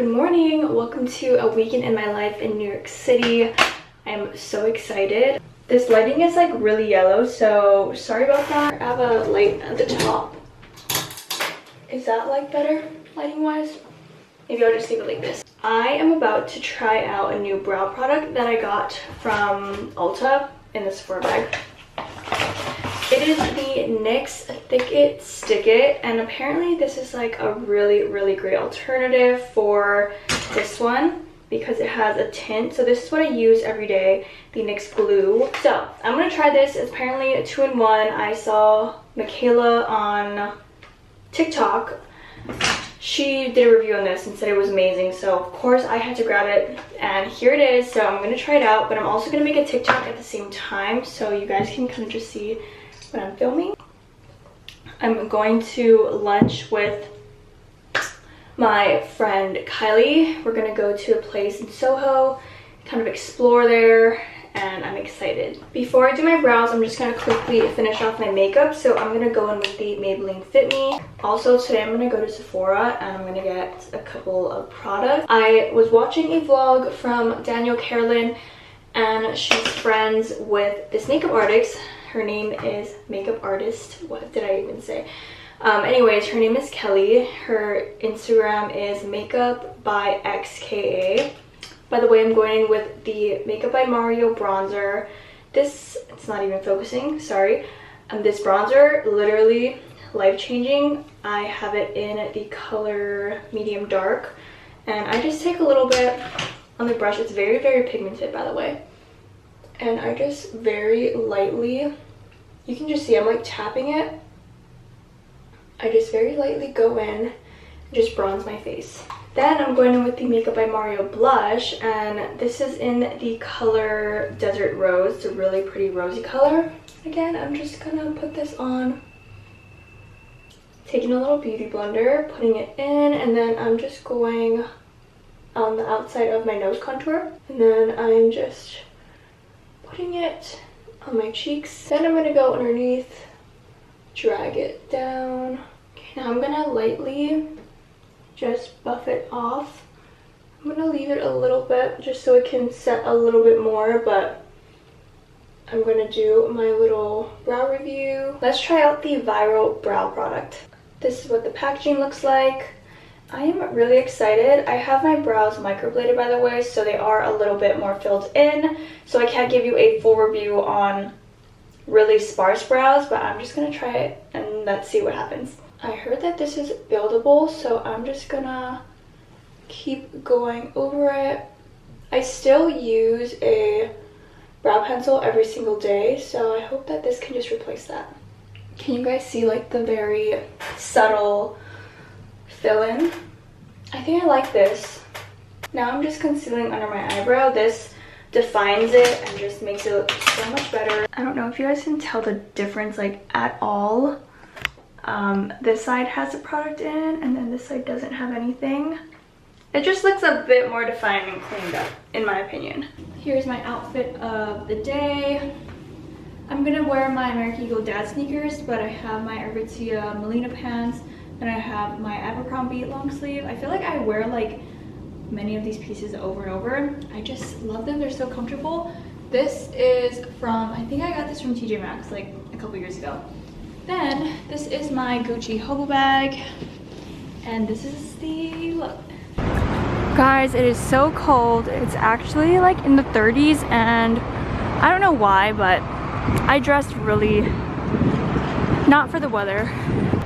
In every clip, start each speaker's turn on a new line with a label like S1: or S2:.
S1: Good morning. Welcome to a weekend in my life in New York City. I am so excited. This lighting is like really yellow, so sorry about that. I have a light at the top. Is that like better lighting wise? Maybe I'll just leave it like this. I am about to try out a new brow product that I got from Ulta in the Sephora bag. It is the NYX Thick It Stick It, and apparently this is like a really great alternative for this one because it has a tint. So this is what I use every day, the NYX Glue. So I'm gonna try this. It's apparently a 2-in-1. I saw Michaela on TikTok. She did a review on this and said it was amazing, so of course I had to grab it, and here it is. So I'm gonna try it out, but I'm also gonna make a TikTok at the same time so you guys can kind of just see what I'm filming. I'm going to lunch with my friend Kylie. We're gonna go to a place in Soho, kind of explore there, and I'm excited. Before I do my brows, I'm just gonna quickly finish off my makeup. So I'm gonna go in with the Maybelline Fit Me. Also today I'm gonna go to Sephora and I'm gonna get a couple of products. I was watching a vlog from Danielle Carolyn, and she's friends with this makeup artist. Her name is Makeup Artist. What did I even say? Anyways, her name is Kelly. Her Instagram is Makeup by XKA. By the way, I'm going in with the Makeup by Mario bronzer. This, it's not even focusing, sorry. This bronzer, literally life-changing. I have it in the color medium dark. And I just take a little bit on the brush. It's very pigmented, by the way. And I just very lightly, you can just see I'm like tapping it. I just very lightly go in and just bronze my face. Then I'm going in with the Makeup by Mario blush, and this is in the color Desert Rose. It's a really pretty rosy color. Again, I'm just gonna put this on, taking a little beauty blender, putting it in, and then I'm just going on the outside of my nose contour, and then I'm just putting it on my cheeks. Then I'm gonna go underneath, drag it down. Okay, now I'm gonna lightly just buff it off. I'm gonna leave it a little bit just so it can set a little bit more, but I'm gonna do my little brow review. Let's try out the Viral Brow product. This is what the packaging looks like. I am really excited. I have my brows microbladed, by the way, so they are a little bit more filled in. So I can't give you a full review on really sparse brows, but I'm just gonna try it and let's see what happens. I heard that this is buildable, so I'm just gonna keep going over it. I still use a brow pencil every single day, so I hope that this can just replace that. Can you guys see like the very subtle fill-in? I think I like this. Now I'm just concealing under my eyebrow. This defines it and just makes it look so much better. I don't know if you guys can tell the difference like at all. This side has the product in, and then this side doesn't have anything. It just looks a bit more defined and cleaned up, in my opinion. Here's my outfit of the day. I'm gonna wear my American Eagle Dad sneakers, but I have my Aritzia Melina pants, and I have my Abercrombie long sleeve. I feel like I wear like many of these pieces over and over. I just love them, they're so comfortable. This is from, I think I got this from TJ Maxx like a couple years ago. Then this is my Gucci hobo bag, and this is the look. Guys, it is so cold. It's actually like in the 30s, and I don't know why, but I dressed really not for the weather.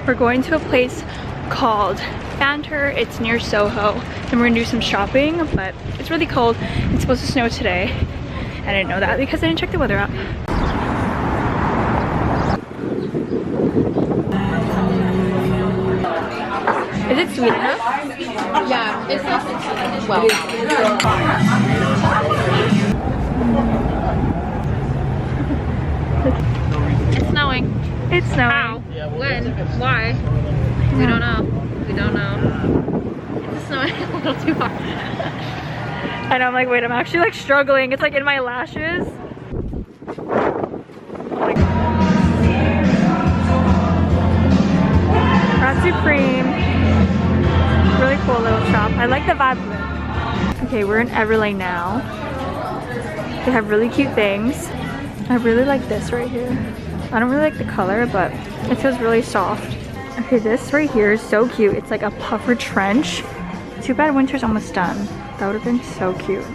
S1: We're going to a place called Banter. It's near Soho, and we're gonna do some shopping, but it's really cold. It's supposed to snow today. I didn't know that because I didn't check the weather app. Is it sweet enough?
S2: Yeah, it's not sweet. Well, it's snowing.
S1: It's snowing.
S2: How? When? Why? We don't know. We don't know. It's snowing a little too hard.
S1: And I'm like, wait, I'm actually like struggling. It's like in my lashes. That's supreme. Really really cool little shop. I like the vibe of it. Okay, we're in Everlane now. They have really cute things. I really like this right here. I don't really like the color, but it feels really soft. Okay, this right here is so cute. It's like a puffer trench. Too bad winter's almost done. That would have been so cute.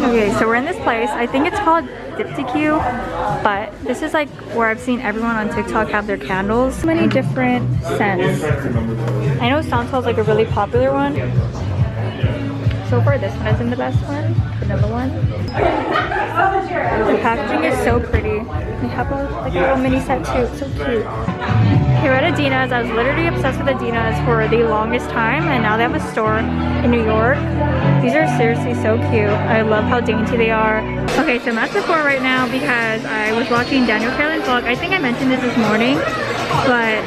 S1: Okay, so we're in this place. I think it's called Diptyque, but this is like where I've seen everyone on TikTok have their candles. So many different scents. I know Santal is like a really popular one. So far this one isn't the best one, vanilla one. The packaging is so pretty. They have a little mini set too, it's so cute. Okay, we're at Adina's. I was literally obsessed with Adina's for the longest time, and now they have a store in New York. These are seriously so cute. I love how dainty they are. Okay, so I'm at Sephora right now because I was watching Daniel Carlin's vlog. I think I mentioned this morning, but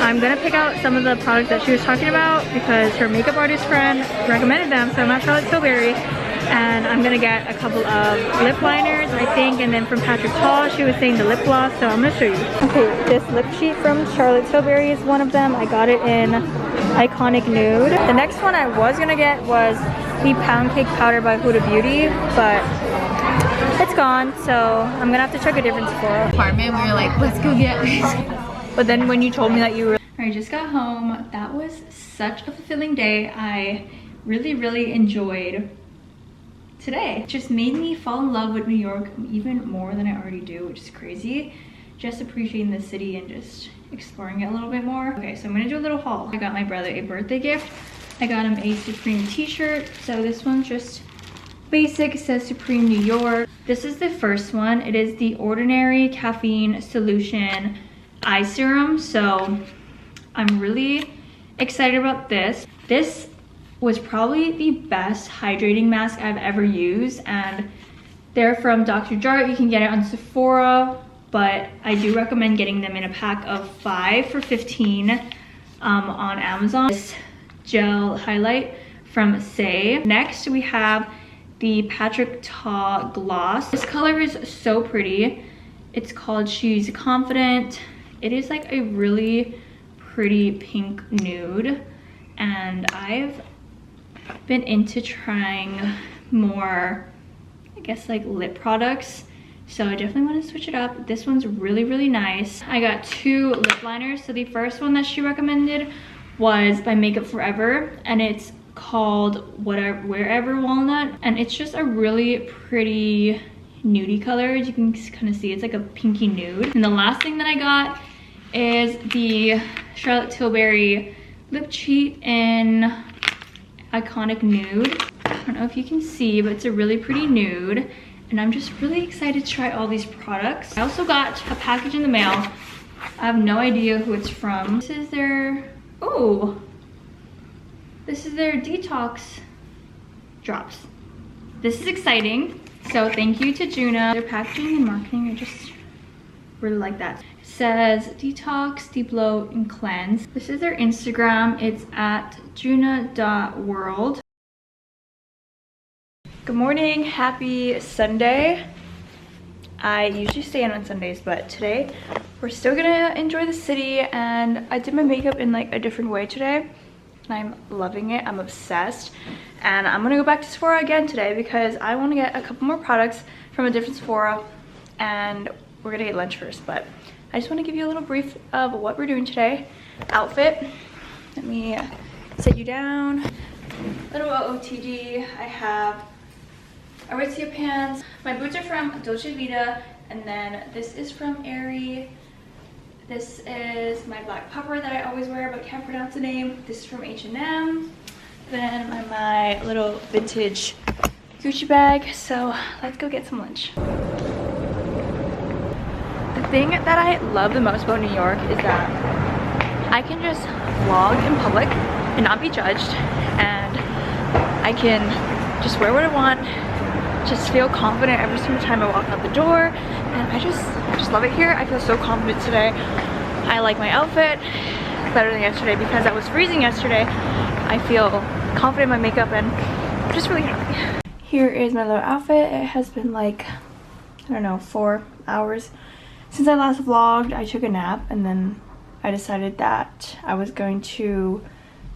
S1: I'm gonna pick out some of the products that she was talking about because her makeup artist friend recommended them. So I'm at Tilbury, and I'm gonna get a couple of lip liners, I think, and then from Patrick Paul, she was saying the lip gloss, so I'm gonna show you. Okay, this lip sheet from Charlotte Tilbury is one of them. I got it in Iconic Nude. The next one I was gonna get was the Pound Cake Powder by Huda Beauty, but it's gone, so I'm gonna have to check a different Sephora.
S2: Apartment, we were like, let's go get this.
S1: But then when you told me that you were...
S2: I just got home. That was such a fulfilling day. I really enjoyed today. It just made me fall in love with New York even more than I already do, which is crazy. Just appreciating the city and just exploring it a little bit more. Okay, so I'm gonna do a little haul. I got my brother a birthday gift. I got him a Supreme t-shirt. So this one's just basic, it says Supreme New York. This is the first one. It is the Ordinary Caffeine Solution Eye Serum. So I'm really excited about this. This was probably the best hydrating mask I've ever used, and they're from Dr. Jart. You can get it on Sephora, but I do recommend getting them in a pack of 5 for $15 on Amazon. This gel highlight from Say. Next we have the Patrick Ta gloss. This color is so pretty. It's called She's Confident. It is like a really pretty pink nude, and I've been into trying more, I guess, like lip products, so I definitely want to switch it up. This one's really nice. I got 2 lip liners. So the first one that she recommended was by Makeup Forever, and it's called Wherever Walnut, and it's just a really pretty nudie color. As you can kind of see, it's like a pinky nude. And the last thing that I got is the Charlotte Tilbury lip cheat in Iconic Nude. I don't know if you can see, but it's a really pretty nude, and I'm just really excited to try all these products. I also got a package in the mail. I have no idea who it's from. This is their, this is their detox drops. This is exciting, so thank you to Juna. Their packaging and marketing, I just really like that. It says detox, deep glow, and cleanse. This is their Instagram. It's at juna.world. Good morning, happy Sunday. I usually stay in on Sundays, but today we're still gonna enjoy the city, and I did my makeup in like a different way today, and I'm loving it. I'm obsessed, and I'm gonna go back to Sephora again today because I want to get a couple more products from a different Sephora, and we're gonna get lunch first. But I just want to give you a little brief of what we're doing today. Outfit, let me sit you down. Little OOTD, I have Aritzia pants. My boots are from Dolce Vita, and then this is from Aerie. This is my black puffer that I always wear but can't pronounce the name. This is from H&M. Then my little vintage Gucci bag. So let's go get some lunch. The thing that I love the most about New York is that I can just vlog in public and not be judged, and I can just wear what I want, just feel confident every single time I walk out the door, and I just love it here. I feel so confident today. I like my outfit better than yesterday because I was freezing yesterday. I feel confident in my makeup, and I'm just really happy. Here is my little outfit. It has been like, I don't know, 4 hours since I last vlogged. I took a nap, and then I decided that I was going to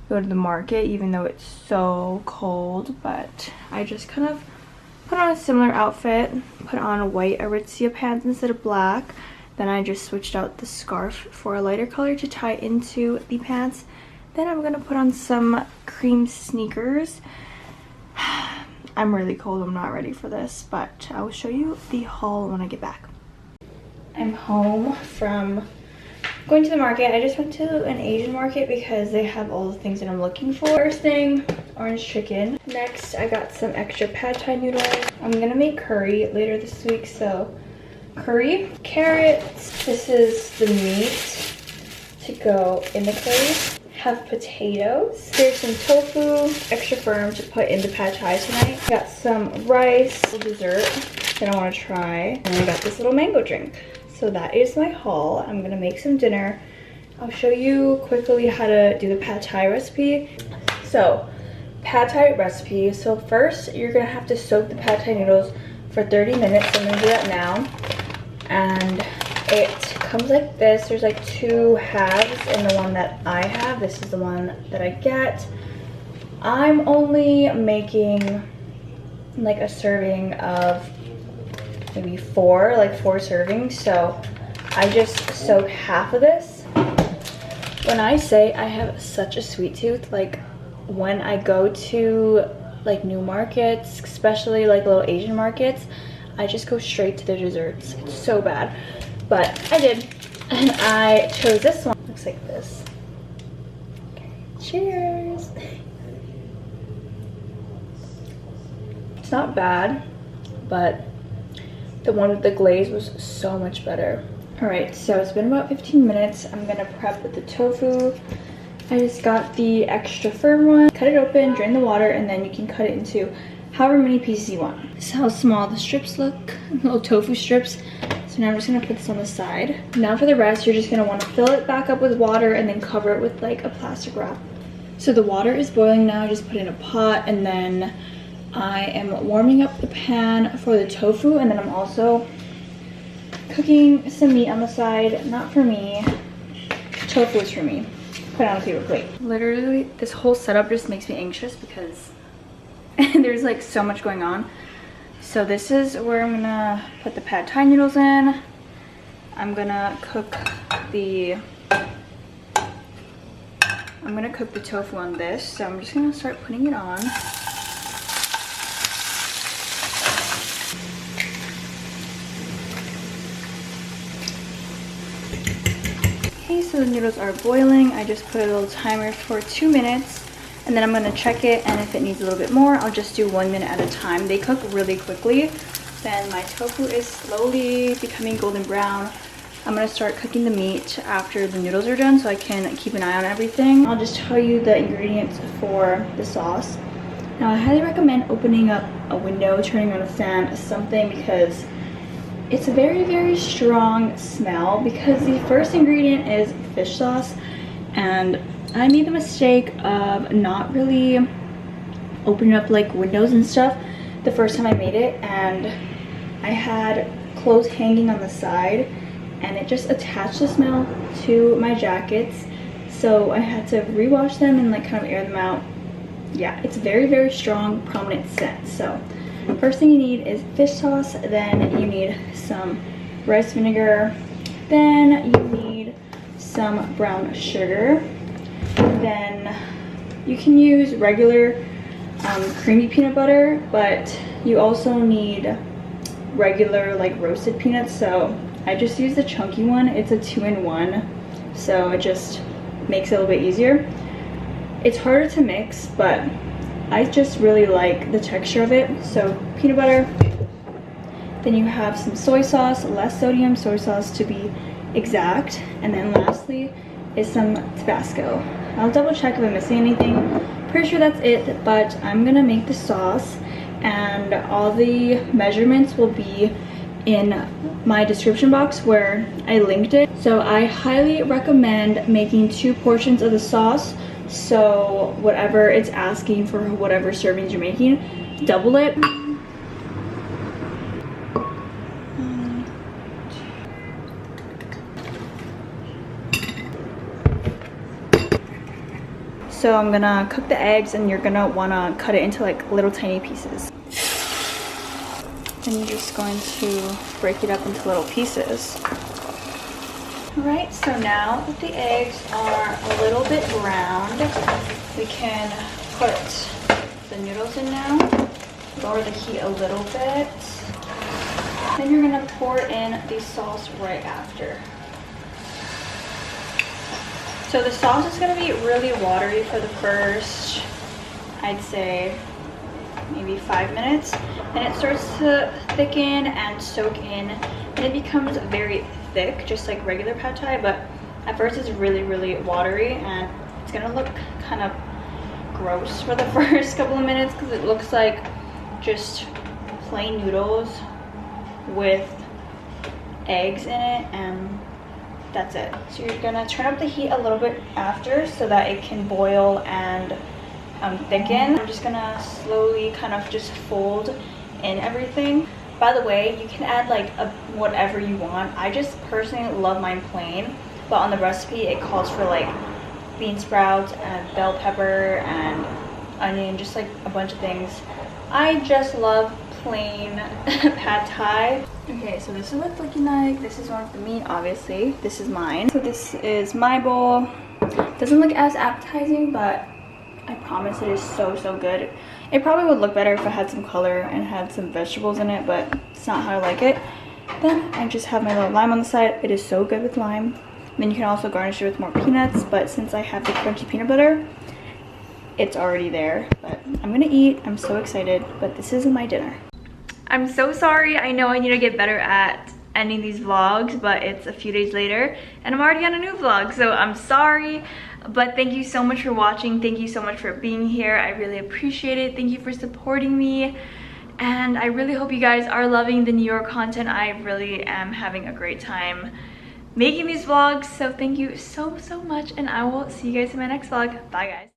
S1: go to the market even though it's so cold, but I just kind of put on a similar outfit, put on white Aritzia pants instead of black. Then I just switched out the scarf for a lighter color to tie into the pants. Then I'm gonna put on some cream sneakers. I'm really cold, I'm not ready for this, but I will show you the haul when I get back. I'm home from going to the market. I just went to an Asian market because they have all the things that I'm looking for. First thing, orange chicken. Next, I got some extra pad thai noodles. I'm gonna make curry later this week, so curry. Carrots, this is the meat to go in the curry. Have potatoes. There's some tofu, extra firm to put in the pad thai tonight. Got some rice, dessert that I want to try. And I got this little mango drink. So that is my haul. I'm gonna make some dinner. I'll show you quickly how to do the pad thai recipe. So, pad thai recipe. So first, you're gonna have to soak the pad thai noodles for 30 minutes. I'm gonna do that now. And it comes like this. There's like 2 halves in the one that I have. This is the one that I get. I'm only making like a serving of maybe 4 servings. So I just soak half of this. When I say I have such a sweet tooth, like when I go to like new markets, especially like little Asian markets, I just go straight to the desserts. It's so bad, but I did, and I chose this one. Looks like this. Okay, cheers. It's not bad, but the one with the glaze was so much better. All right, so it's been about 15 minutes. I'm gonna prep with the tofu. I just got the extra firm one. Cut it open, drain the water, and then you can cut it into however many pieces you want. This is how small the strips look, little tofu strips. So now I'm just gonna put this on the side. Now for the rest, you're just gonna wanna fill it back up with water and then cover it with like a plastic wrap. So the water is boiling now. Just put it in a pot, and then I am warming up the pan for the tofu, and then I'm also cooking some meat on the side. Not for me, tofu is for me. Put it on a paper plate. Literally, this whole setup just makes me anxious because there's like so much going on. So this is where I'm gonna put the pad thai noodles in. I'm gonna cook the tofu on this. So I'm just gonna start putting it on. Okay, so the noodles are boiling. I just put a little timer for 2 minutes. And then I'm gonna check it, and if it needs a little bit more, I'll just do 1 minute at a time. They cook really quickly. Then my tofu is slowly becoming golden brown. I'm gonna start cooking the meat after the noodles are done so I can keep an eye on everything. I'll just tell you the ingredients for the sauce. Now I highly recommend opening up a window, turning on a fan, something, because it's a very, very strong smell, because the first ingredient is fish sauce, and I made the mistake of not really opening up like windows and stuff the first time I made it, and I had clothes hanging on the side and it just attached the smell to my jackets, so I had to rewash them and like kind of air them out. Yeah, it's very, very strong, prominent scent. So first thing you need is fish sauce, then you need some rice vinegar, then you need some brown sugar. Then you can use regular creamy peanut butter, but you also need regular like roasted peanuts. So I just use the chunky one. It's a 2-in-1, so it just makes it a little bit easier. It's harder to mix, but I just really like the texture of it. So peanut butter, then you have some soy sauce, less sodium soy sauce to be exact, and then lastly is some Tabasco. I'll double check if I'm missing anything. Pretty sure that's it, but I'm gonna make the sauce, and all the measurements will be in my description box where I linked it. So I highly recommend making 2 portions of the sauce. So whatever it's asking for whatever servings you're making, double it.
S2: So I'm gonna cook the eggs, and you're gonna wanna cut it into like little tiny pieces. And you're just going to break it up into little pieces. Alright, so now that the eggs are a little bit browned, we can put the noodles in now. Lower the heat a little bit. Then you're gonna pour in the sauce right after. So the sauce is gonna be really watery for the first, I'd say, maybe 5 minutes. And it starts to thicken and soak in, and it becomes very thick, just like regular pad thai, but at first it's really watery, and it's gonna look kind of gross for the first couple of minutes because it looks like just plain noodles with eggs in it, and that's it. So you're gonna turn up the heat a little bit after so that it can boil and thicken. I'm just gonna slowly kind of just fold in everything. By the way, you can add like whatever you want. I just personally love mine plain, but on the recipe it calls for like bean sprouts and bell pepper and onion, just like a bunch of things. I just love plain pad thai. Okay, so this is what it's looking like. This is one of the meat, obviously. This is mine. So this is my bowl. Doesn't look as appetizing, but I promise it is so good. It probably would look better if it had some color and had some vegetables in it, but it's not how I like it. Then I just have my little lime on the side. It is so good with lime. Then you can also garnish it with more peanuts, but since I have the crunchy peanut butter, it's already there. But I'm gonna eat. I'm so excited, but this is my dinner. I'm so sorry. I know I need to get better at ending these vlogs, but it's a few days later and I'm already on a new vlog, so I'm sorry. But thank you so much for watching. Thank you so much for being here. I really appreciate it. Thank you for supporting me. And I really hope you guys are loving the New York content. I really am having a great time making these vlogs. So thank you so much, and I will see you guys in my next vlog. Bye guys.